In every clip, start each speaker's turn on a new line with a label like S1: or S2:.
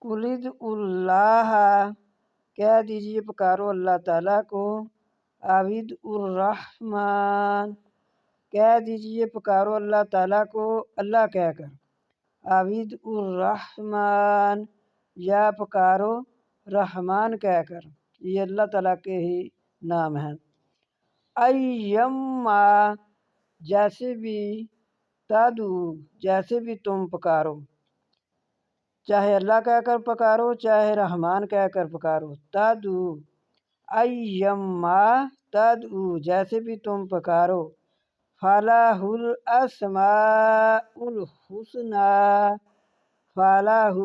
S1: قل ادعوا اللہ، کہہ دیجیے پکارو اللہ تعالیٰ کو، او ادعوا الرحمن، کہہ دیجیے پکارو اللہ تعالیٰ کو اللہ کہہ کر، او ادعوا الرحمن، یا پکارو رحمان کہہ کر، یہ اللہ تعالیٰ کے ہی نام ہیں۔ ایما، جیسے بھی، تدعو، جیسے بھی تم پکارو، چاہے اللہ کہہ کر پکارو چاہے رحمان کہہ کر پکارو، تدعو، ایما تدعو، جیسے بھی تم پکارو، فلاح الاسماء الحسنی، فلاح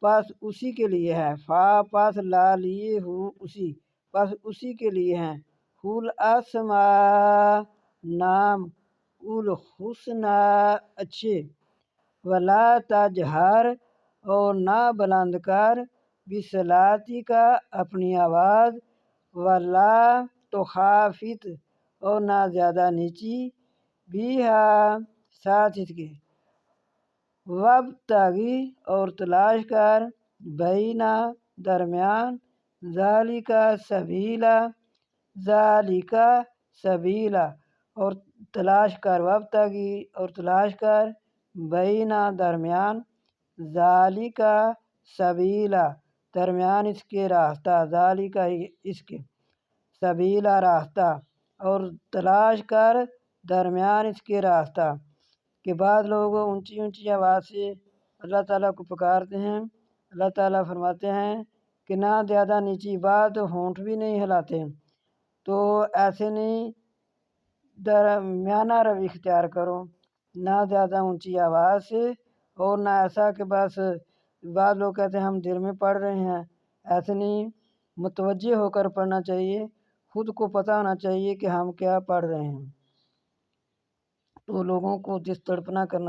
S1: پس اسی کے لیے ہے، فا پس لا لیے ہو اسی، پس اسی کے لیے ہیں، الاسماء نام، الحسنی اچھے، ولا تجہر اور نہ بلند کر، بصلاتک اپنی آواز، ولا تخافت اور نہ زیادہ نیچی، بیہا ساتھ اس کے، وابتغی اور تلاش کر، بینا درمیان، ذالک سبیلا، ذالک سبیلا اور تلاش کر، وابتغی اور تلاش کر، بینا درمیان، ذالک سبیلا درمیان اس کے راستہ، ذالک اس کے، سبیلا راستہ، اور تلاش کر درمیان اس کے راستہ۔ کہ بعض لوگ اونچی اونچی آواز سے اللہ تعالیٰ کو پکارتے ہیں، اللہ تعالیٰ فرماتے ہیں کہ نہ زیادہ نیچی بات، ہونٹ بھی نہیں ہلاتے، تو ایسے نہیں، درمیانہ روی اختیار کرو، نہ زیادہ اونچی آواز سے اور نہ ایسا کہ بس بعض لوگ کہتے ہیں ہم دل میں پڑھ رہے ہیں، ایسے نہیں، متوجہ ہو کر پڑھنا چاہیے، خود کو پتہ ہونا چاہیے کہ ہم کیا پڑھ رہے ہیں، تو لوگوں کو جس تڑپنا کرنا